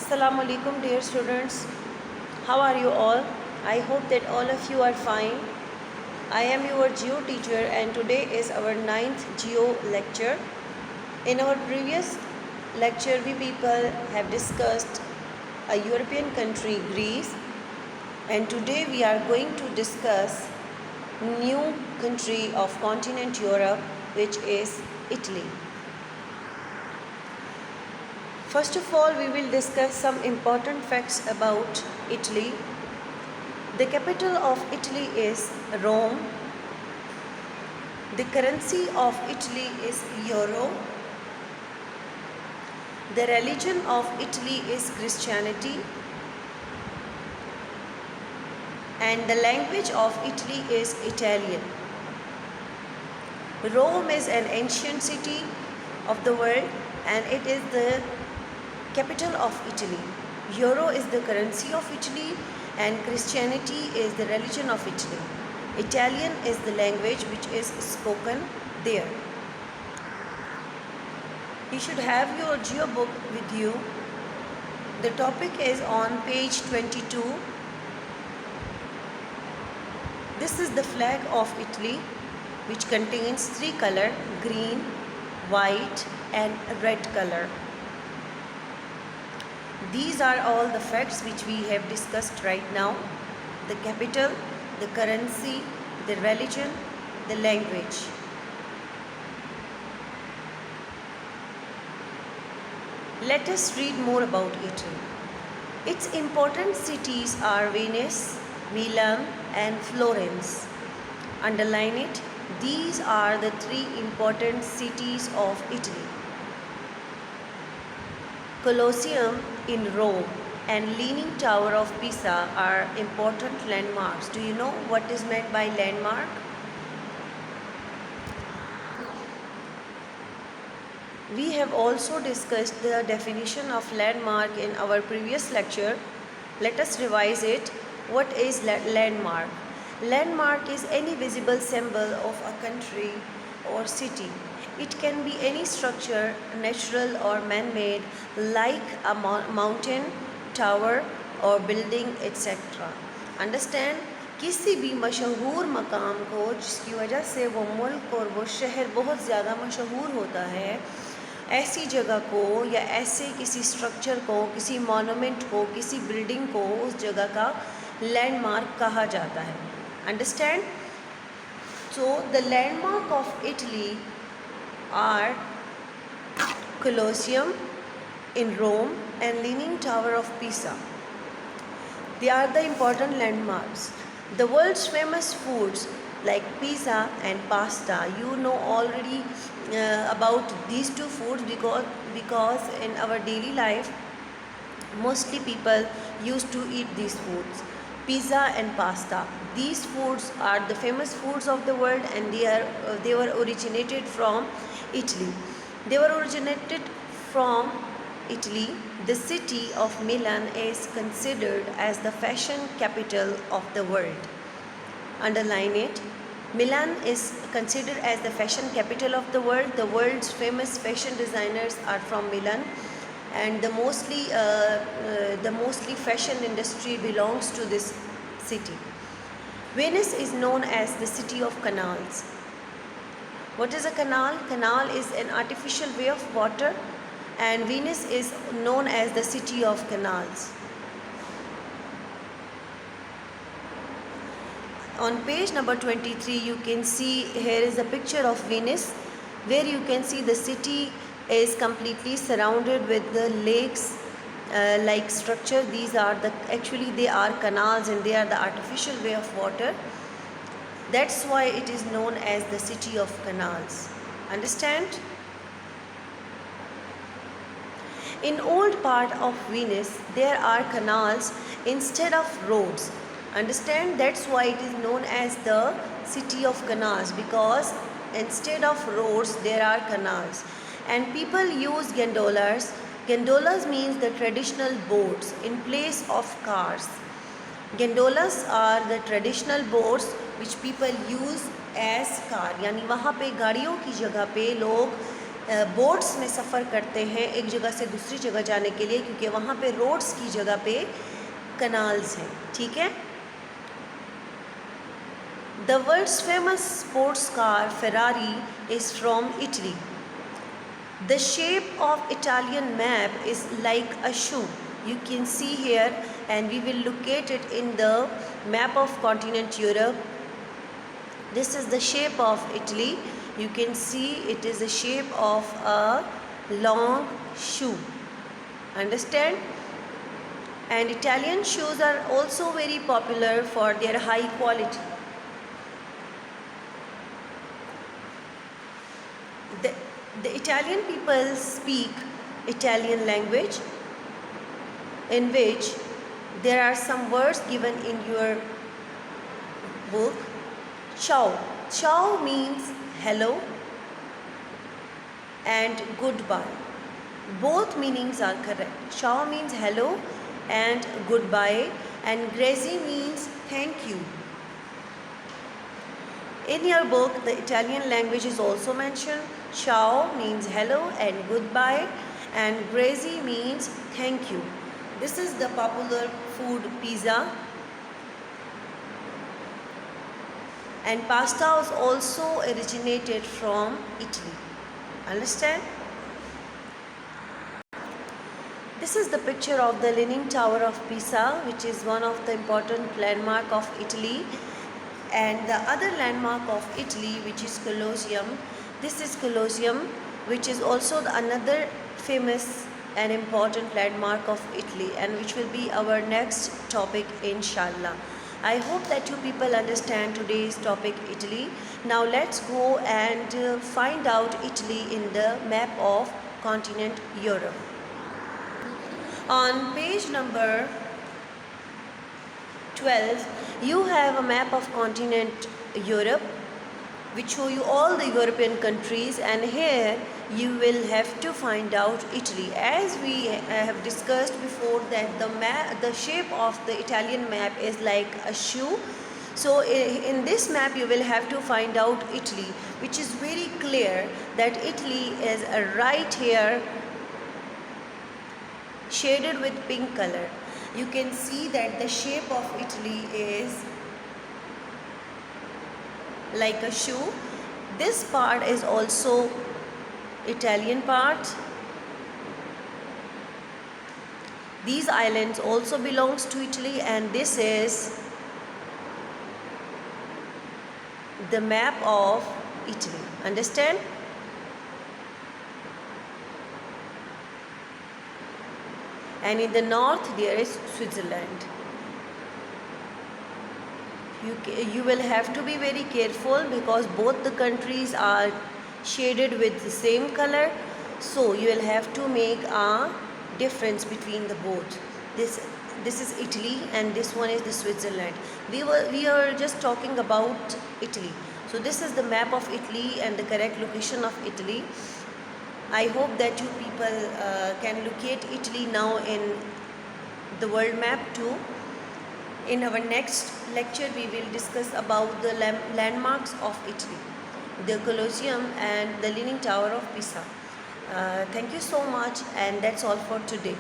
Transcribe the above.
Assalamu alaikum dear students. How are you all? I hope that all of you are fine. I am your geo teacher and today is our ninth geo lecture. In our previous lecture we people have discussed a European country Greece, and today we are going to discuss new country of continent Europe, which is Italy. First of all, we will discuss some important facts about Italy. The capital of Italy is Rome. The currency of Italy is euro. The religion of Italy is Christianity. And the language of Italy is Italian. Rome is an ancient city of the world and it is the capital of Italy. Euro is the currency of Italy and Christianity is the religion of Italy. Italian is the language which is spoken there. You should have your geo book with you. The topic is on page 22. This is the flag of Italy, which contains three colors: green, white and red color. These are all the facts which we have discussed right now: the capital, the currency, the religion, the language. Let us read more about Italy. Its important cities are Venice, Milan and Florence. Underline it. These are the three important cities of Italy. Colosseum in Rome and Leaning Tower of Pisa are important landmarks. Do you know what is meant by landmark? We have also discussed the definition of landmark in our previous lecture. Let us revise it. What is landmark? Landmark is any visible symbol of a country or city. It can be any structure, natural or man-made, like a mountain, tower or building, etc. Understand? किसी भी मशहूर मकाम को जिसकी वजह से वो मुल्क और वो शहर बहुत ज़्यादा मशहूर होता है, ऐसी जगह को या ऐसे किसी स्ट्रक्चर को, किसी मॉन्यूमेंट को, किसी बिल्डिंग को उस जगह का लैंडमार्क कहा जाता है. Understand? So the landmark of Italy are Colosseum in Rome and Leaning Tower of Pisa. They are the important landmarks. The world's famous foods like pizza and pasta, you know already about these two foods because in our daily life mostly people used to eat these foods, pizza and pasta. These foods are the famous foods of the world and they were originated from Italy. They were originated from Italy. The city of Milan is considered as the fashion capital of the world. Underline it. Milan is considered as the fashion capital of the world. The world's famous fashion designers are from Milan, and the mostly fashion industry belongs to this city. Venice is known as the city of canals. What is a canal? Canal is an artificial way of water, and Venice is known as the city of canals. On page number 23 you can see here is a picture of Venice, where you can see the city is completely surrounded with the lakes like structure. These are they are canals and they are the artificial way of water. That's why it is known as the city of canals. Understand? In old part of Venice there are canals instead of roads. Understand? That's why it is known as the city of canals, because instead of roads there are canals. And people use gondolas. Gondolas means the traditional boats in place of cars. Gondolas are the traditional boats which people use as car. यानी वहाँ पे गाड़ियों की जगह पे लोग boats में सफ़र करते हैं एक जगह से दूसरी जगह जाने के लिए, क्योंकि वहाँ पे रोड्स की जगह पे कनाल्स हैं, ठीक है। The world's famous sports car Ferrari is from Italy. The shape of Italian map is like a shoe. You can see here, and we will locate it in the map of continent Europe. This is the shape of Italy. You can see it is the shape of a long shoe. Understand? And Italian shoes are also very popular for their high quality. The Italian people speak Italian language, in which there are some words given in your book. Ciao. Ciao means hello and goodbye. Both meanings are correct. Ciao means hello and goodbye, and grazie means thank you. In your book, the Italian language is also mentioned. Ciao means hello and goodbye, and grazie means thank you. This is the popular food pizza, and pasta was also originated from Italy. Understand? This is the picture of the Leaning Tower of Pisa, which is one of the important landmark of Italy. And the other landmark of Italy, which is Colosseum. This is Colosseum, which is also another famous and important landmark of Italy, and which will be our next topic, inshallah. I hope that you people understand today's topic, Italy. Now let's go and find out Italy in the map of continent Europe. On page number 12, you have a map of continent Europe, which show you all the European countries, and here you will have to find out Italy. As we have discussed before, that the shape of the Italian map is like a shoe. So in this map you will have to find out Italy, which is very clear that Italy is right here, shaded with pink color. You can see that the shape of Italy is like a shoe. This part is also Italian part. These islands also belongs to Italy, and this is the map of Italy. Understand? And in the north there is Switzerland. You will have to be very careful, because both the countries are shaded with the same color, so you will have to make a difference between the both. This is Italy, and this one is the Switzerland. We are just talking about Italy. So this is the map of Italy and the correct location of Italy. I hope that you people can locate Italy now in the world map too. In our next lecture, we will discuss about the landmarks of Italy, the Colosseum and the Leaning Tower of Pisa. Thank you so much, and that's all for today.